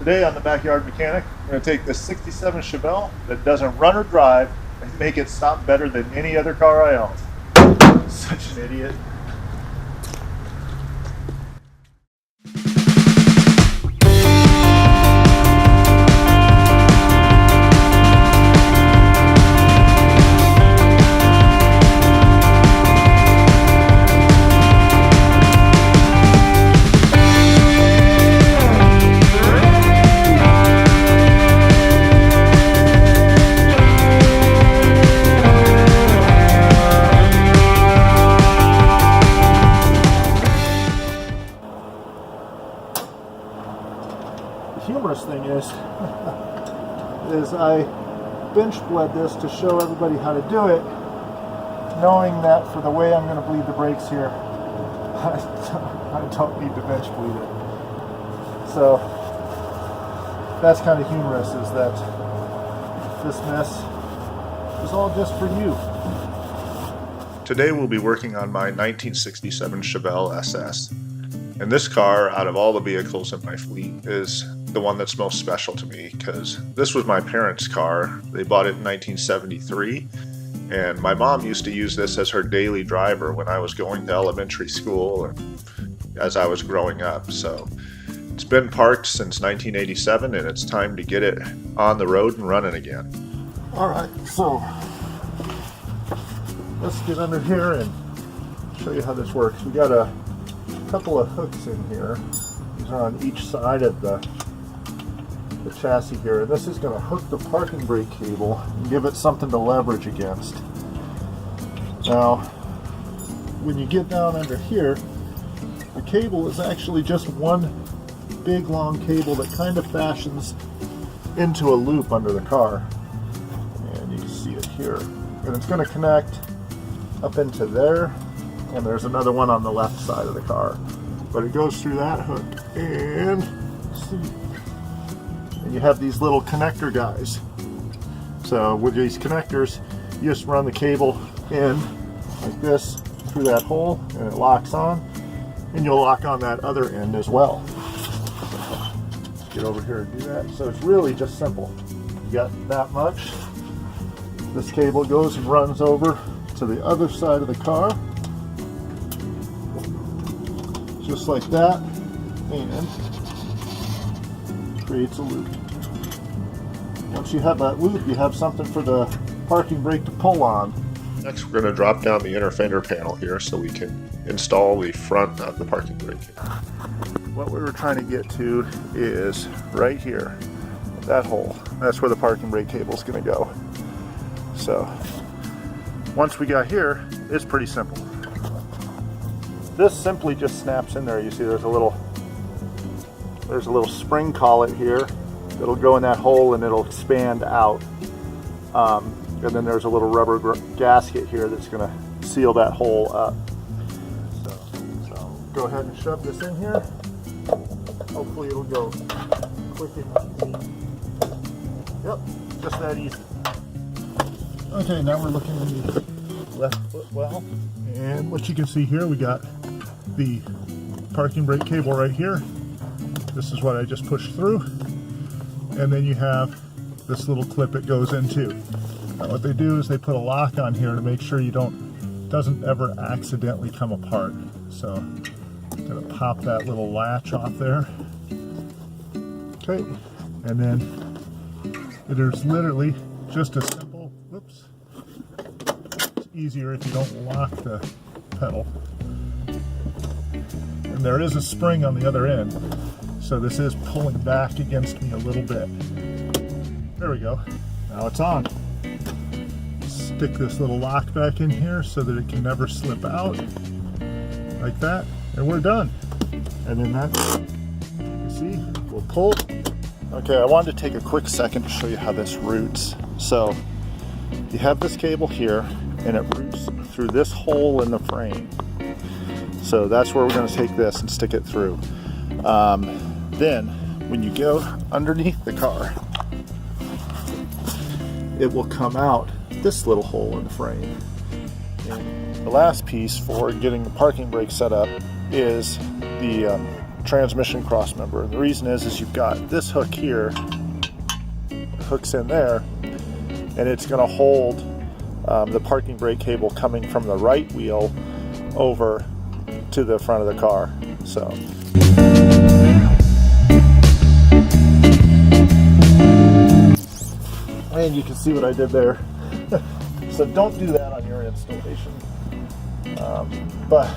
Today on the Backyard Mechanic, we're going to take this 67 Chevelle that doesn't run or drive and make it stop better than any other car I own. Such an idiot. The humorous thing is I bench bled this to show everybody how to do it, knowing that for the way I'm going to bleed the brakes here, I don't need to bench bleed it. So that's kind of humorous, is that this mess is all just for you. Today we'll be working on my 1967 Chevelle SS. And this car, out of all the vehicles in my fleet, is the one that's most special to me because this was my parents' car. They bought it in 1973, and my mom used to use this as her daily driver when I was going to elementary school and as I was growing up. So it's been parked since 1987, and it's time to get it on the road and running again. All right, so let's get under here and show you how this works. We got a couple of hooks in here. These are on each side of the chassis here, and this is going to hook the parking brake cable and give it something to leverage against. Now, when you get down under here, the cable is actually just one big long cable that kind of fashions into a loop under the car, and you can see it here, and it's going to connect up into there, and there's another one on the left side of the car, but it goes through that hook, and see, and you have these little connector guys. So with these connectors, you just run the cable in like this through that hole, and it locks on, and you'll lock on that other end as well. Get over here and do that. So it's really just simple. You got that much. This cable goes and runs over to the other side of the car, just like that, and creates a loop. Once you have that loop, you have something for the parking brake to pull on. Next, we're going to drop down the inner fender panel here so we can install the front of the parking brake. What we were trying to get to is right here, that hole. That's where the parking brake cable is going to go. So once we got here, it's pretty simple. This simply just snaps in there. You see there's a little spring collet here. It'll go in that hole and it'll expand out. And then there's a little rubber gasket here that's going to seal that hole up. So go ahead and shove this in here. Hopefully it'll go quick and easy. Yep, just that easy. Okay, now we're looking at the left foot well. And what you can see here, we got the parking brake cable right here. This is what I just pushed through. And then you have this little clip it goes into. Now what they do is they put a lock on here to make sure doesn't ever accidentally come apart. So I'm gonna pop that little latch off there. Okay, and then it is literally just a simple, whoops. It's easier if you don't lock the pedal. And there is a spring on the other end. So this is pulling back against me a little bit. There we go. Now it's on. Stick this little lock back in here so that it can never slip out. Like that. And we're done. And then that, you see, we'll pull. Okay, I wanted to take a quick second to show you how this routes. So you have this cable here, and it routes through this hole in the frame. So that's where we're going to take this and stick it through. Then, when you go underneath the car, it will come out this little hole in the frame. And the last piece for getting the parking brake set up is the transmission cross member. And the reason is you've got this hook here, hooks in there, and it's going to hold the parking brake cable coming from the right wheel over to the front of the car. So and you can see what I did there. So don't do that on your installation. But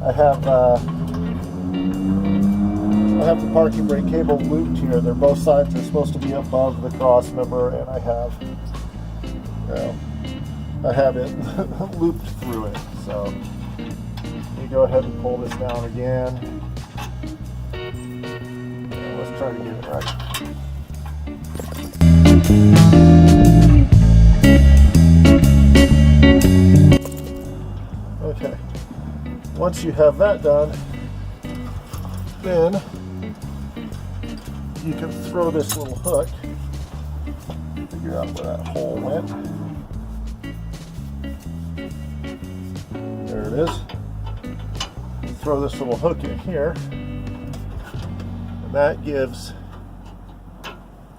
I have the parking brake cable looped here. They're both sides are supposed to be above the cross member, and I have it looped through it. So let me go ahead and pull this down again. And let's try to get it right. Okay, once you have that done, then you can throw this little hook, figure out where that hole went. There it is. Throw this little hook in here, and that gives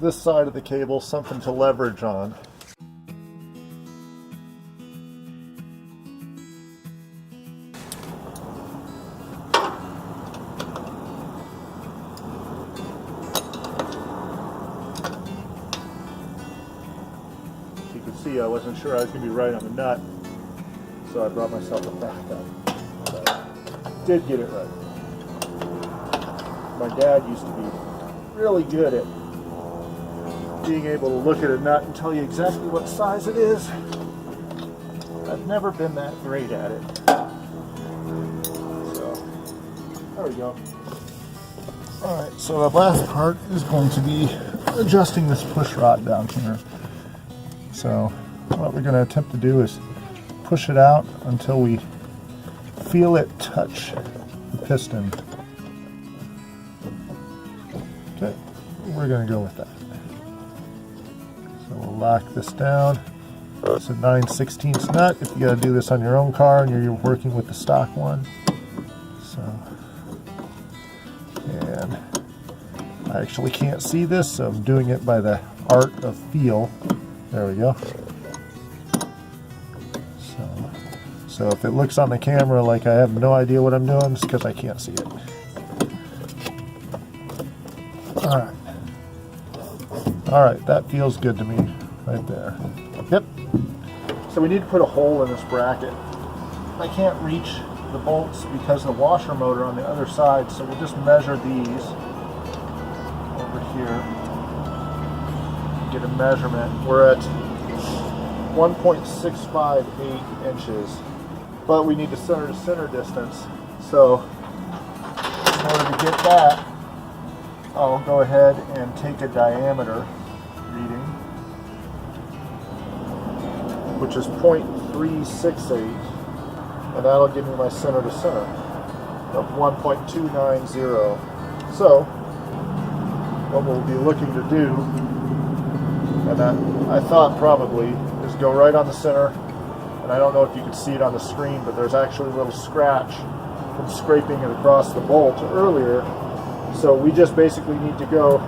this side of the cable something to leverage on. You can see I wasn't sure I was going to be right on the nut, so I brought myself a backup. But I did get it right. My dad used to be really good at being able to look at a nut and tell you exactly what size it is. I've never been that great at it. So, there we go. Alright, so the last part is going to be adjusting this push rod down here. So, what we're going to attempt to do is push it out until we feel it touch the piston. Okay, we're going to go with that. So we'll lock this down. It's a 9/16 nut if you got to do this on your own car and you're working with the stock one. So, and I actually can't see this, so I'm doing it by the art of feel. There we go. So if it looks on the camera like I have no idea what I'm doing, it's because I can't see it. Alright. Alright, that feels good to me right there. Yep. So we need to put a hole in this bracket. I can't reach the bolts because of the washer motor on the other side, so we'll just measure these over here. Get a measurement. We're at 1.658 inches. But we need the center to center distance. So in order to get that, I'll go ahead and take a diameter reading, which is 0.368, and that'll give me my center to center of 1.290. So what we'll be looking to do, and I thought probably, is go right on the center. And I don't know if you can see it on the screen, but there's actually a little scratch from scraping it across the bolt earlier. So we just basically need to go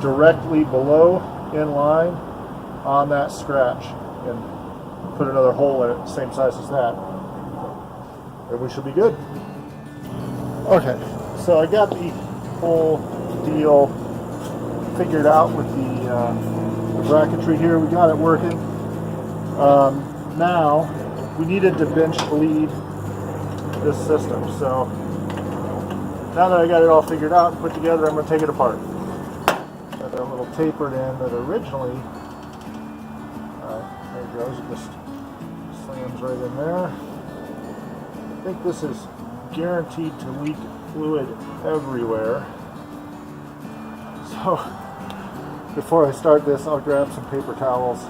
directly below in line on that scratch and put another hole in it, same size as that. And we should be good. Okay, so I got the whole deal figured out with the bracketry here. We got it working. Now, we needed to bench bleed this system, so now that I got it all figured out and put together, I'm going to take it apart. Got that little tapered end that originally, there it goes, it just slams right in there. I think this is guaranteed to leak fluid everywhere. So, before I start this, I'll grab some paper towels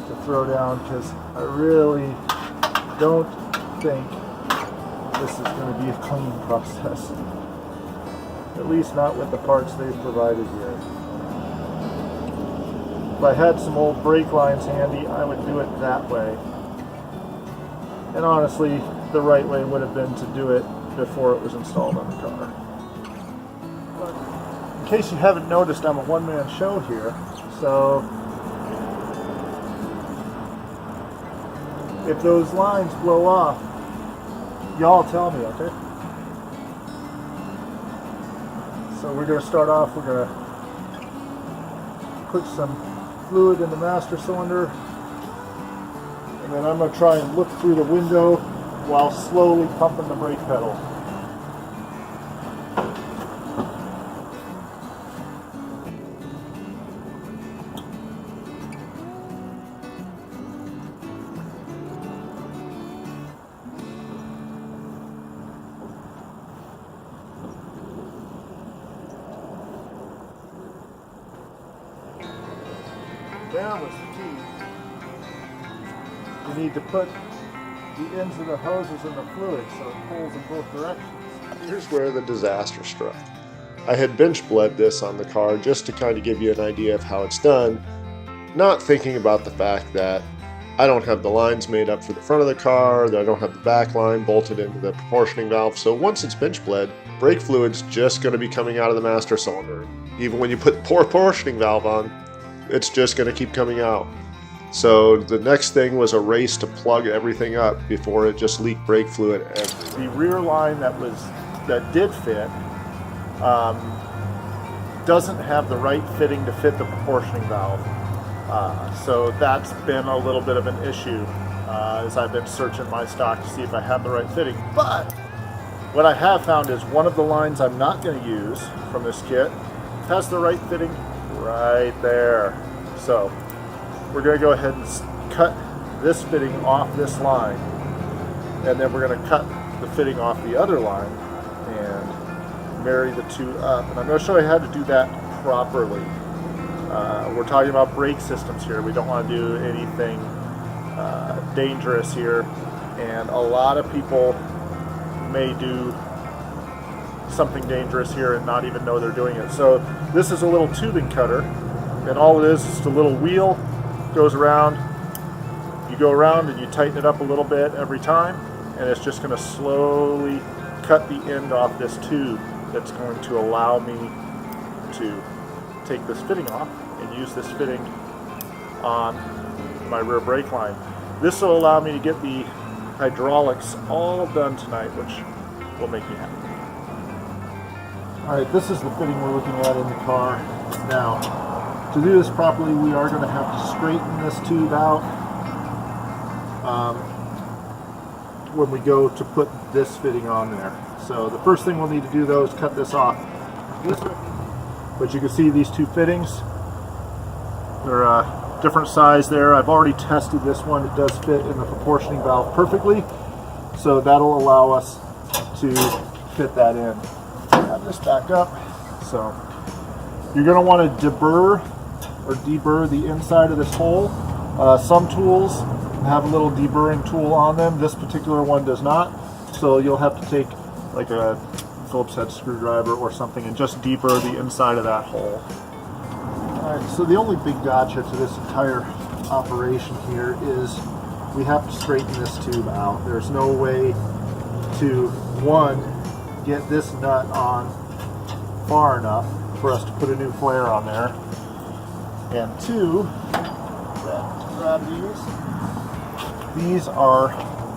to throw down, because I really don't think this is going to be a clean process. At least not with the parts they've provided here. If I had some old brake lines handy, I would do it that way. And honestly, the right way would have been to do it before it was installed on the car. case you haven't noticed, I'm a one-man show here, so if those lines blow off, y'all tell me, okay? So we're going to start off, we're going to put some fluid in the master cylinder, and then I'm going to try and look through the window while slowly pumping the brake pedal. Down was the key. You need to put the ends of the hoses in the fluid so it pulls in both directions. Here's where the disaster struck. I had bench bled this on the car just to kind of give you an idea of how it's done, not thinking about the fact that I don't have the lines made up for the front of the car, that I don't have the back line bolted into the proportioning valve, so once it's bench bled, brake fluid's just going to be coming out of the master cylinder. Even when you put the proportioning valve on, it's just going to keep coming out. So the next thing was a race to plug everything up before it just leaked brake fluid everywhere. The rear line that did fit doesn't have the right fitting to fit the proportioning valve. So that's been a little bit of an issue as I've been searching my stock to see if I have the right fitting. But what I have found is one of the lines I'm not going to use from this kit has the right fitting right there. So we're going to go ahead and cut this fitting off this line, and then we're going to cut the fitting off the other line and marry the two up. And I'm going to show you how to do that properly. We're talking about brake systems here. We don't want to do anything dangerous here, and a lot of people may do something dangerous here and not even know they're doing it. So this is a little tubing cutter, and all it is just a little wheel, goes around, you go around and you tighten it up a little bit every time, and it's just going to slowly cut the end off this tube that's going to allow me to take this fitting off and use this fitting on my rear brake line. This will allow me to get the hydraulics all done tonight, which will make me happy. Alright, this is the fitting we're looking at in the car. Now, to do this properly, we are going to have to straighten this tube out when we go to put this fitting on there. So the first thing we'll need to do though is cut this off. But you can see these two fittings, they're different size there. I've already tested this one. It does fit in the proportioning valve perfectly, so that'll allow us to fit that in. Have this back up. So you're going to want to deburr the inside of this hole. Some tools have a little deburring tool on them. This particular one does not, so you'll have to take like a Phillips head screwdriver or something and just deburr the inside of that hole. Alright, so the only big gotcha to this entire operation here is we have to straighten this tube out. There's no way to, one, get this nut on far enough for us to put a new flare on there, and two, grab these are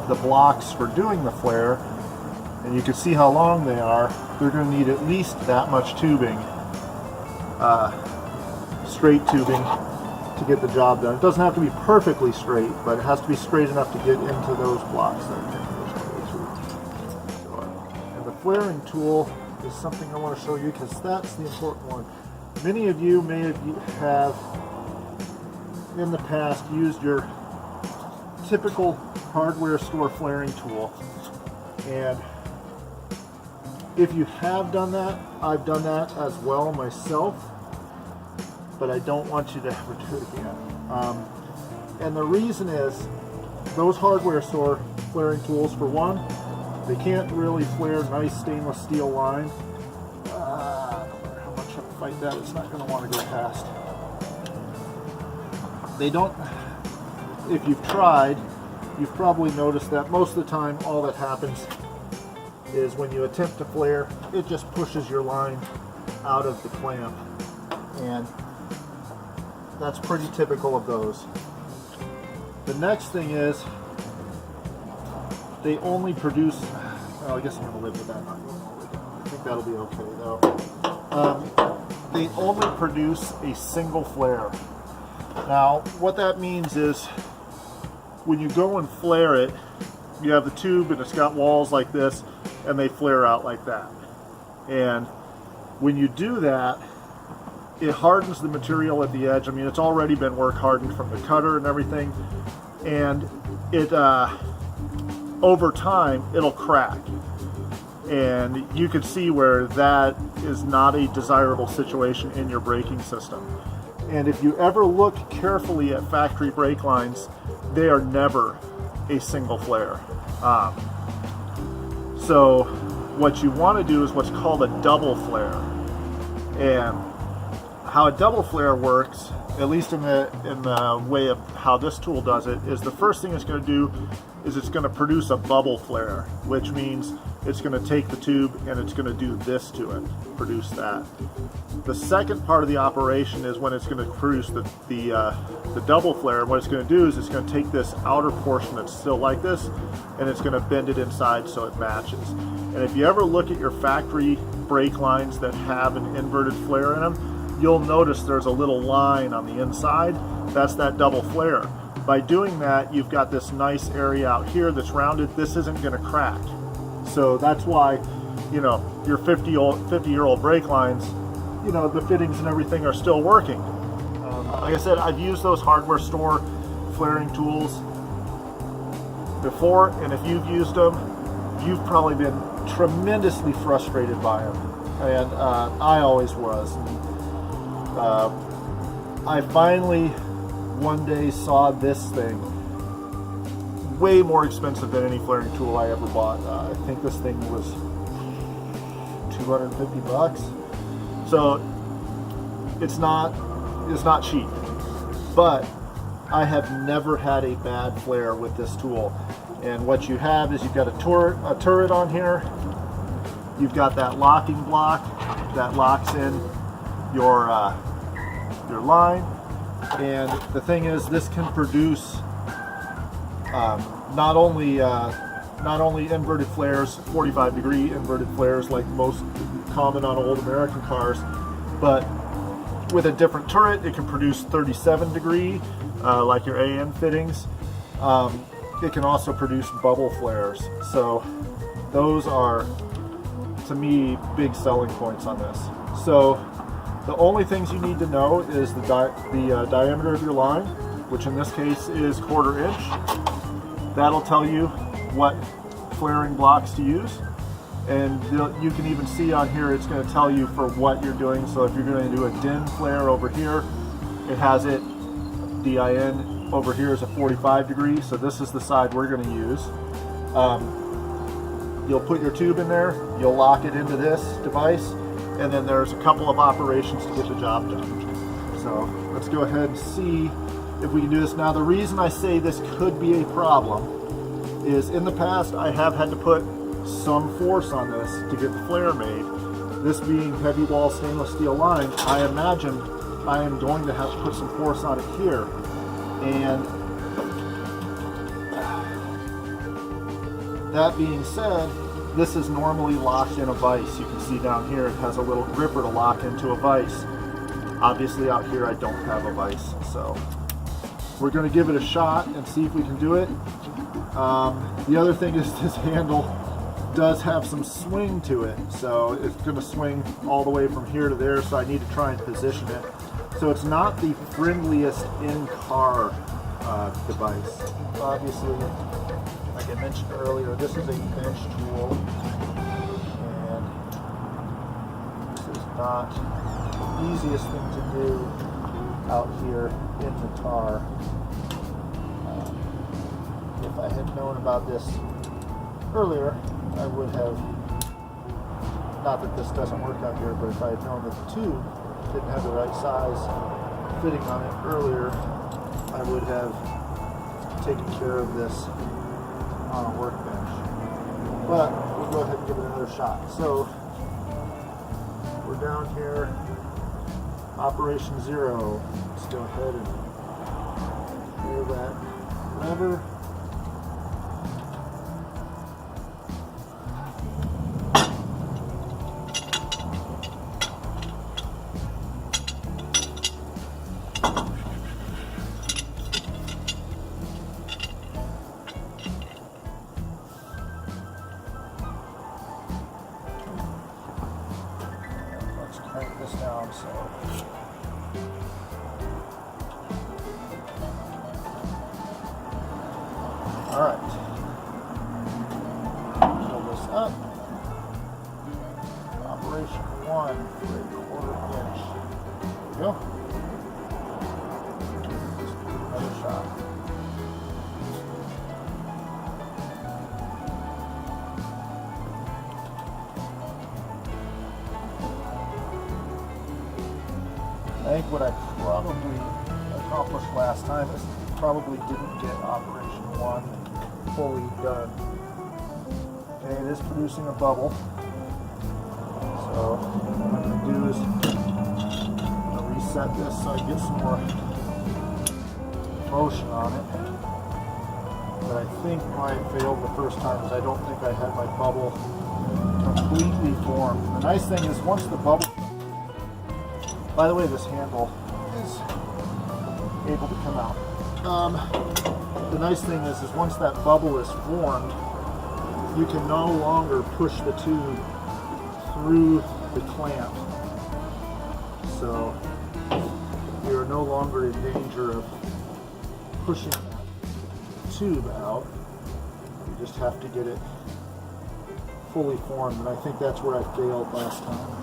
the blocks for doing the flare, and you can see how long they are. They're going to need at least that much tubing, straight tubing, to get the job done. It doesn't have to be perfectly straight, but it has to be straight enough to get into those blocks there. And the flaring tool is something I want to show you because that's the important one. Many of you may have in the past used your typical hardware store flaring tool, and if you have done that, I've done that as well myself, but I don't want you to ever do it again. And the reason is those hardware store flaring tools, for one, they can't really flare nice stainless steel line. No matter how much I fight that, it's not going to want to go past. They don't, if you've tried, you've probably noticed that most of the time all that happens is when you attempt to flare, it just pushes your line out of the clamp, and that's pretty typical of those. The next thing is they only produce, well, I guess I'm going to live with that. I think that'll be okay though. They only produce a single flare. Now, what that means is when you go and flare it, you have the tube and it's got walls like this, and they flare out like that. And when you do that, it hardens the material at the edge. I mean, it's already been work hardened from the cutter and everything, and it over time it'll crack, and you can see where that is not a desirable situation in your braking system. And if you ever look carefully at factory brake lines, they are never a single flare. So what you want to do is what's called a double flare. And how a double flare works, at least in the way of how this tool does it, is the first thing it's going to do is it's going to produce a bubble flare, which means it's going to take the tube and it's going to do this to it, produce that. The second part of the operation is when it's going to produce the double flare. What it's going to do is it's going to take this outer portion that's still like this, and it's going to bend it inside so it matches. And if you ever look at your factory brake lines that have an inverted flare in them, you'll notice there's a little line on the inside. That's that double flare. By doing that, you've got this nice area out here that's rounded. This isn't going to crack. So that's why, you know, your 50-year-old brake lines, you know, the fittings and everything are still working. Like I said, I've used those hardware store flaring tools before, and if you've used them, you've probably been tremendously frustrated by them. And I always was. I finally one day saw this thing, way more expensive than any flaring tool I ever bought. I think this thing was 250 bucks. So it's not cheap, but I have never had a bad flare with this tool. And what you have is you've got a turret on here. You've got that locking block that locks in your line. And the thing is, this can produce not only inverted flares, 45-degree inverted flares like most common on old American cars, but with a different turret, it can produce 37-degree, like your AN fittings. It can also produce bubble flares. So those are, to me, big selling points on this. So the only things you need to know is the diameter of your line, which in this case is 1/4 inch. That'll tell you what flaring blocks to use. And you can even see on here, it's going to tell you for what you're doing. So if you're going to do a DIN flare over here, it has it, DIN over here is a 45-degree. So this is the side we're going to use. You'll put your tube in there, you'll lock it into this device, and then there's a couple of operations to get the job done. So let's go ahead and see if we can do this. Now, the reason I say this could be a problem is in the past I have had to put some force on this to get the flare made. This being heavy wall stainless steel line, I imagine I am going to have to put some force on it here. And that being said, this is normally locked in a vise. You can see down here it has a little gripper to lock into a vise. Obviously out here I don't have a vise, so we're going to give it a shot and see if we can do it. The other thing is this handle does have some swing to it, so it's going to swing all the way from here to there, so I need to try and position it. So it's not the friendliest in-car device. Obviously, like I mentioned earlier, this is a bench tool, and this is not the easiest thing to do out here in the tar. If I had known about this earlier, I would have, not that this doesn't work out here, but if I had known that the tube didn't have the right size fitting on it earlier, I would have taken care of this on a workbench. But we'll go ahead and give it another shot. So we're down here, operation 0. Let's go ahead and clear that lever. Crank this down so all right, pull this up. Operation 1 for a 1/4 inch. There we go. Just give it another shot. I think what I probably accomplished last time is probably didn't get operation 1 fully done. Okay, it is producing a bubble. So what I'm going to do is I'm going to reset this so I get some more motion on it. But I think why it failed the first time is I don't think I had my bubble completely formed. The nice thing is once the bubble, by the way, this handle is able to come out. The nice thing is once that bubble is formed, you can no longer push the tube through the clamp. So you're no longer in danger of pushing that tube out. You just have to get it fully formed, and I think that's where I failed last time.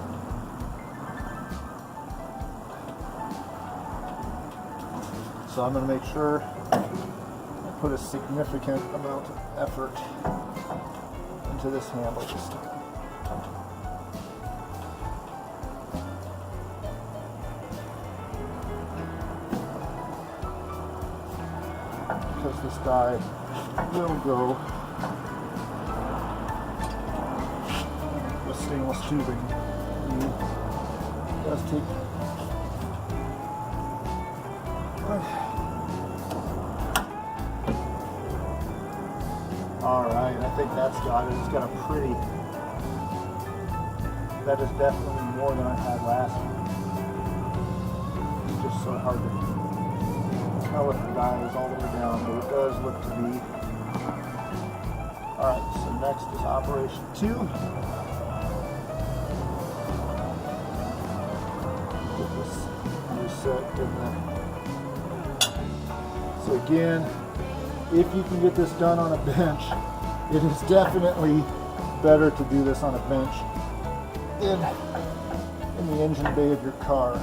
So I'm going to make sure I put a significant amount of effort into this handle this time. Because this die will go with stainless tubing. It does take Alright, I think that's got it. It's got a pretty, that is definitely more than I had last week. It's just so hard to tell if the die is all the way down, but it does look to be. Alright, so next is operation 2. Get this reset in there. So again, if you can get this done on a bench, it is definitely better to do this on a bench than in the engine bay of your car.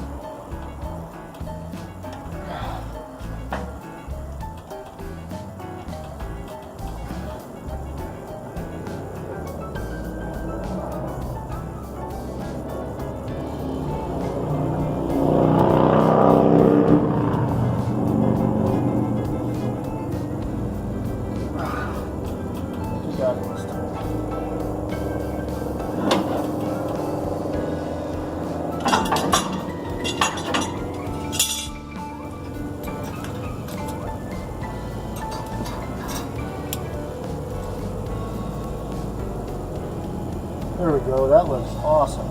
There we go, that looks awesome.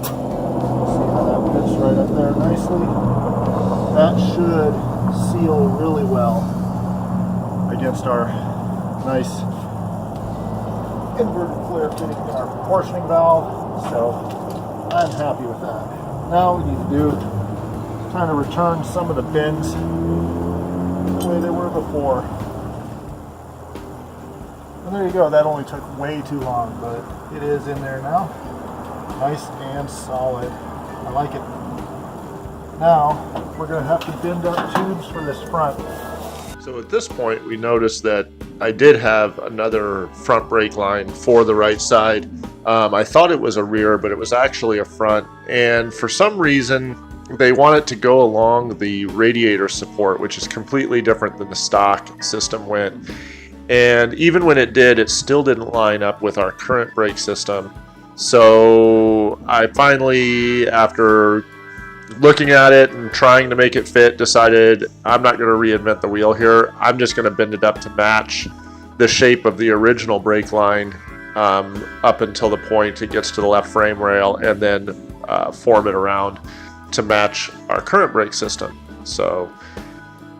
See how that fits right up there nicely? That should seal really well against our nice inverted flare fitting in our proportioning valve. So I'm happy with that. Now what we need to do is kind of return some of the bends the way they were before. And there you go, that only took way too long, but it is in there now. Nice and solid. I like it. Now, we're going to have to bend up tubes for this front. So at this point, we noticed that I did have another front brake line for the right side. I thought it was a rear, but it was actually a front. And for some reason, they want it to go along the radiator support, which is completely different than the stock system went. And even when it did, it still didn't line up with our current brake system. So I finally, after looking at it and trying to make it fit, decided I'm not going to reinvent the wheel here. I'm just going to bend it up to match the shape of the original brake line up until the point it gets to the left frame rail, and then form it around to match our current brake system. So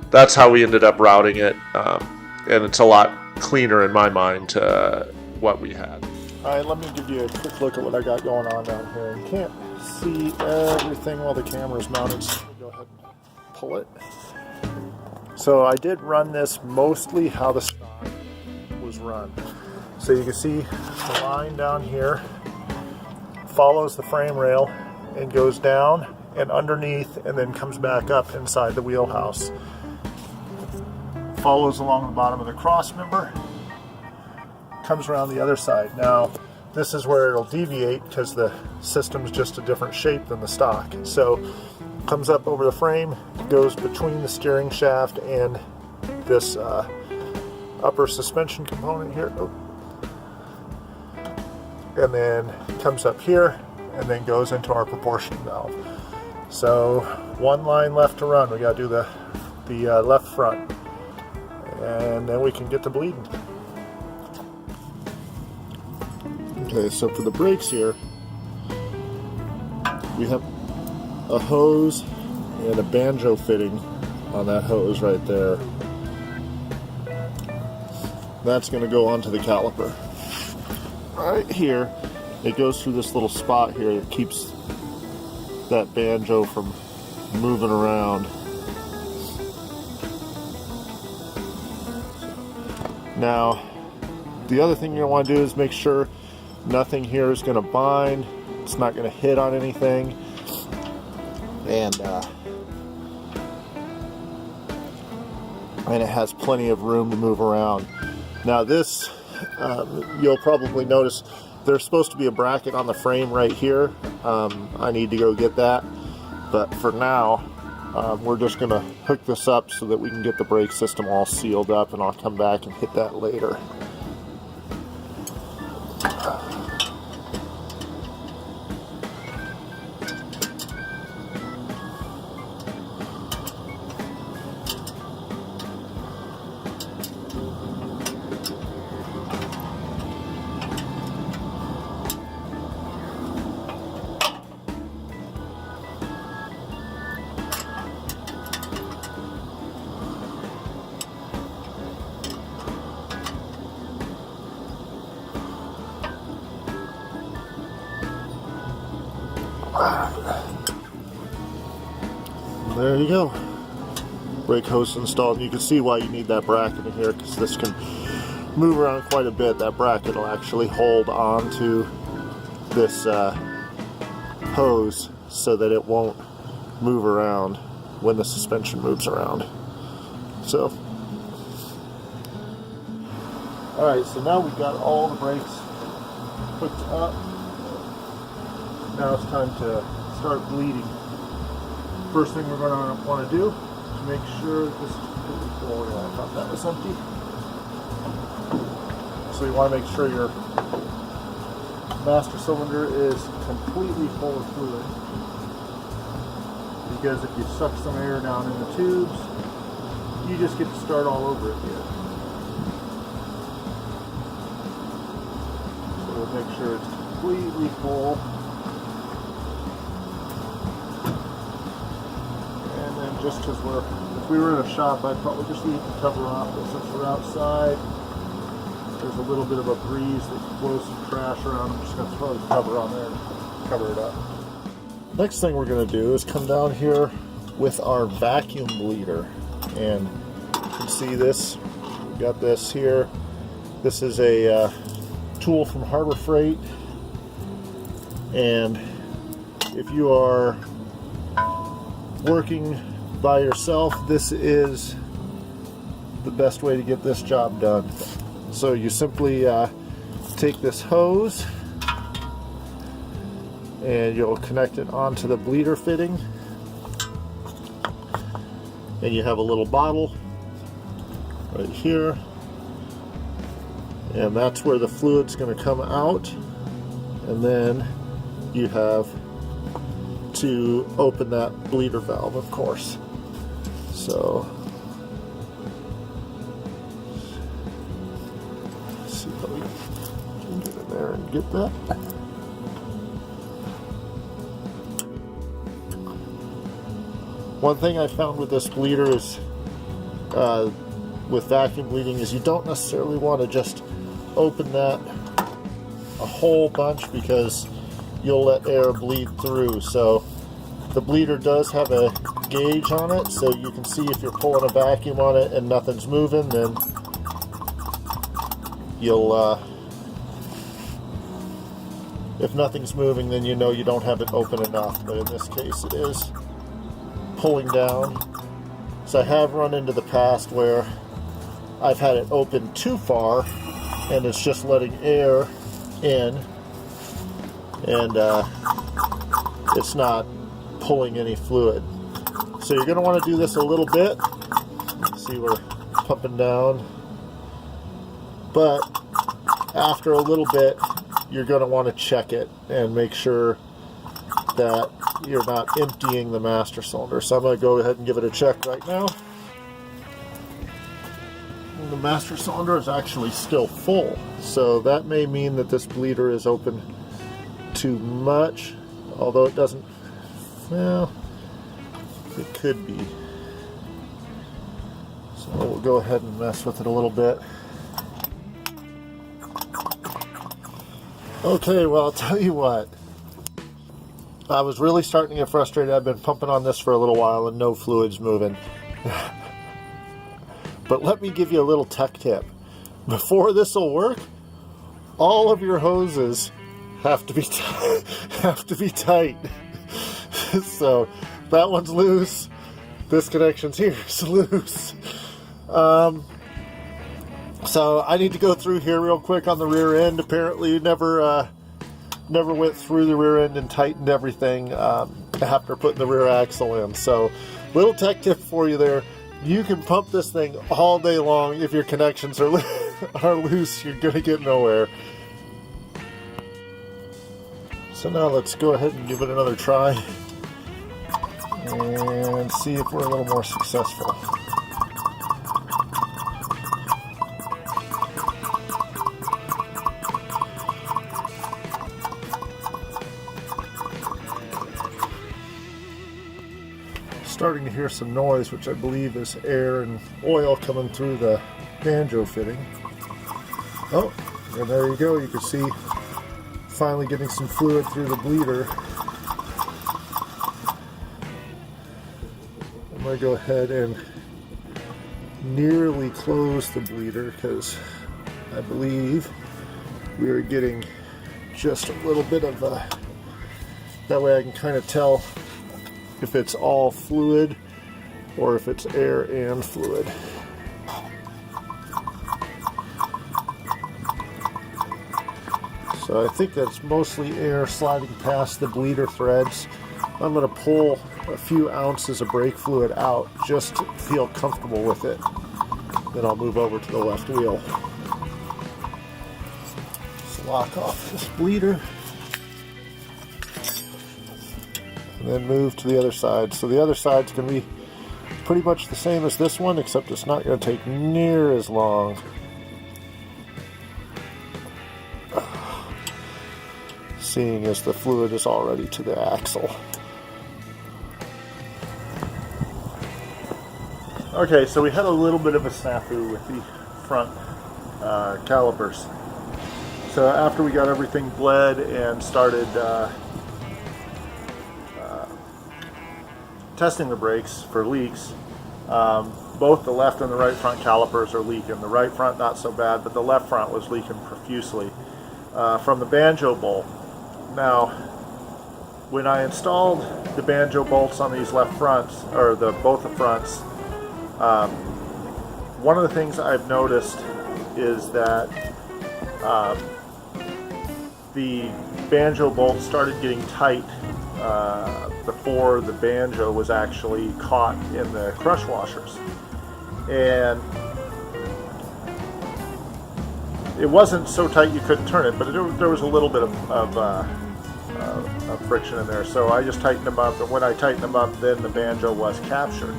that's how we ended up routing it, and it's a lot cleaner in my mind to what we had. All right, let me give you a quick look at what I got going on down here. You can't see everything while the camera's mounted, so let me go ahead and pull it. So I did run this mostly how the stock was run. So you can see the line down here follows the frame rail and goes down and underneath and then comes back up inside the wheelhouse. Follows along the bottom of the cross member, comes around the other side. Now this is where it'll deviate because the system's just a different shape than the stock. So comes up over the frame, goes between the steering shaft and this upper suspension component here. Oh. And then comes up here and then goes into our proportion valve. So one line left to run. We got to do the left front, and then we can get to bleeding. Okay, so for the brakes here, we have a hose and a banjo fitting on that hose right there. That's going to go onto the caliper. Right here, it goes through this little spot here that keeps that banjo from moving around. Now, the other thing you want to do is make sure nothing here is going to bind. It's not going to hit on anything. And it has plenty of room to move around. Now this, you'll probably notice there's supposed to be a bracket on the frame right here. I need to go get that. But for now, we're just going to hook this up so that we can get the brake system all sealed up, and I'll come back and hit that later. There you go. Brake hose installed. And you can see why you need that bracket in here, because this can move around quite a bit. That bracket will actually hold onto this hose so that it won't move around when the suspension moves around. So, alright, so now we've got all the brakes hooked up. Now it's time to start bleeding. First thing we're going to want to do is make sure that this is completely full. Yeah, I thought that was empty. So you want to make sure your master cylinder is completely full of fluid. Because if you suck some air down in the tubes, you just get to start all over again. So we'll make sure it's completely full. Just because if we were in a shop, I'd probably just leave the cover off, but since we're outside, there's a little bit of a breeze that blows some trash around. I'm just going to throw the cover on there and cover it up. Next thing we're going to do is come down here with our vacuum bleeder, and you can see this. We've got this here. This is a tool from Harbor Freight, and if you are working by yourself, this is the best way to get this job done. So you simply take this hose and you'll connect it onto the bleeder fitting, and you have a little bottle right here, and that's where the fluid's going to come out, and then you have to open that bleeder valve, of course. So let's see how we can get in there and get that. One thing I found with this bleeder is with vacuum bleeding is you don't necessarily want to just open that a whole bunch, because you'll let air bleed through. So the bleeder does have a gauge on it, so you can see if you're pulling a vacuum on it and nothing's moving, then you'll if nothing's moving, then you know you don't have it open enough. But in this case it is pulling down. So I have run into the past where I've had it open too far and it's just letting air in, and it's not pulling any fluid. So you're going to want to do this a little bit. See, we're pumping down, but after a little bit you're going to want to check it and make sure that you're not emptying the master cylinder. So I'm going to go ahead and give it a check right now. And the master cylinder is actually still full, so that may mean that this bleeder is open too much, although it doesn't, well, it could be. So we'll go ahead and mess with it a little bit. Okay, well, I'll tell you what, I was really starting to get frustrated. I've been pumping on this for a little while and no fluid's moving. But let me give you a little tech tip. Before this will work, all of your hoses have to be tight. So that one's loose. This connection's here is loose. So I need to go through here real quick on the rear end. Apparently never went through the rear end and tightened everything after putting the rear axle in. So little tech tip for you there. You can pump this thing all day long. If your connections are loose, you're gonna get nowhere. So now let's go ahead and give it another try and see if we're a little more successful. Starting to hear some noise, which I believe is air and oil coming through the banjo fitting. Oh, and there you go. You can see finally getting some fluid through the bleeder. I'm going to go ahead and nearly close the bleeder because I believe we are getting just a little bit of that way I can kind of tell if it's all fluid or if it's air and fluid. So I think that's mostly air sliding past the bleeder threads. I'm going to pull a few ounces of brake fluid out just to feel comfortable with it. Then I'll move over to the left wheel. Just lock off this bleeder. And then move to the other side. So the other side's going to be pretty much the same as this one, except it's not going to take near as long. Seeing as the fluid is already to the axle. Okay, so we had a little bit of a snafu with the front calipers. So after we got everything bled and started testing the brakes for leaks, both the left and the right front calipers are leaking. The right front not so bad, but the left front was leaking profusely from the banjo bolt. Now, when I installed the banjo bolts on these left fronts, or both the fronts, one of the things I've noticed is that the banjo bolt started getting tight before the banjo was actually caught in the crush washers. And it wasn't so tight you couldn't turn it, but there was a little bit of friction in there. So I just tightened them up, and when I tightened them up, then the banjo was captured.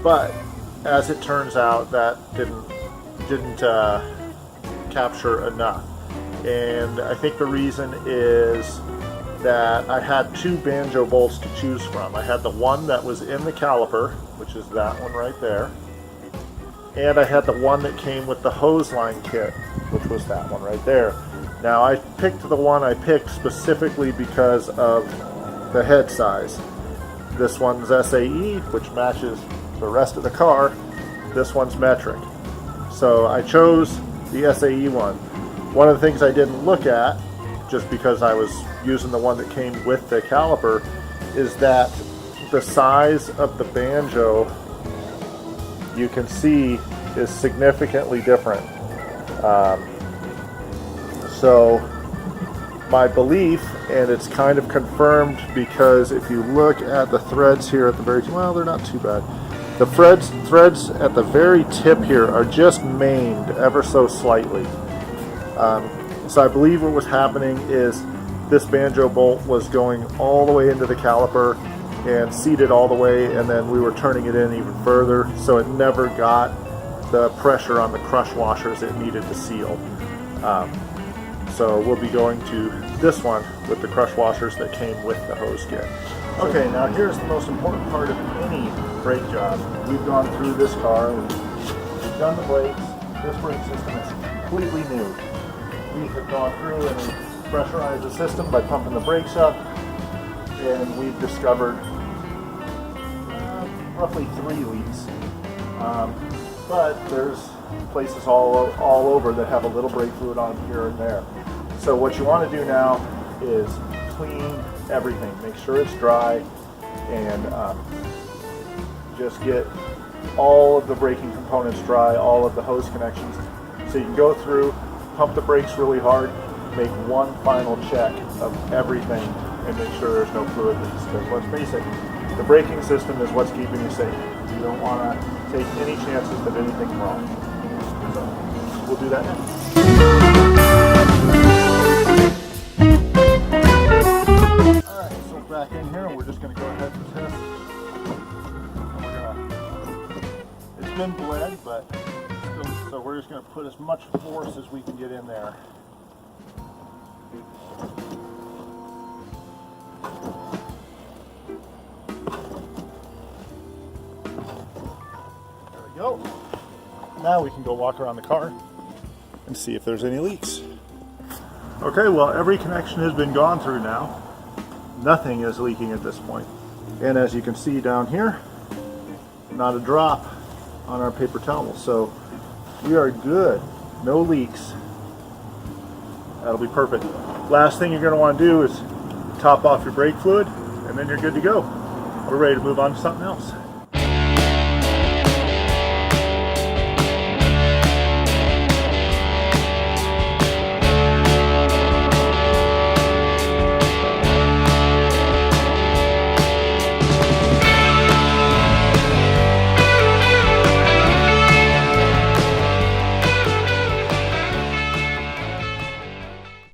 But as it turns out, that didn't capture enough, and I think the reason is that I had two banjo bolts to choose from. I had the one that was in the caliper, which is that one right there, and I had the one that came with the hose line kit, which was that one right there. Now I picked the one I picked specifically because of the head size. This one's SAE, which matches the rest of the car. This one's metric. So I chose the SAE one. One of the things I didn't look at, just because I was using the one that came with the caliper, is that the size of the banjo, you can see, is significantly different. So my belief, and it's kind of confirmed because if you look at the threads here at the very, well, they're not too bad. The threads at the very tip here are just maned ever so slightly. So I believe what was happening is this banjo bolt was going all the way into the caliper and seated all the way, and then we were turning it in even further, so it never got the pressure on the crush washers it needed to seal. So we'll be going to this one with the crush washers that came with the hose kit. Okay, now here's the most important part of any brake job. We've gone through this car, we've done the brakes. This brake system is completely new. We have gone through and pressurized the system by pumping the brakes up, and we've discovered roughly 3 leaks. But there's places all over that have a little brake fluid on here and there. So what you want to do now is clean everything. Make sure it's dry, and just get all of the braking components dry, all of the hose connections. So you can go through, pump the brakes really hard, make one final check of everything, and make sure there's no fluid leaks. Because let's face it, the braking system is what's keeping you safe. You don't want to take any chances that anything's wrong. So we'll do that now. Alright, so back in here, we're just going to go ahead and test. It's been bled, but still, so we're just going to put as much force as we can get in there. There we go. Now we can go walk around the car and see if there's any leaks. Okay, well, every connection has been gone through now. Nothing is leaking at this point. And as you can see down here, not a drop on our paper towel. So we are good. No leaks. That'll be perfect. Last thing you're going to want to do is top off your brake fluid, and then you're good to go. We're ready to move on to something else.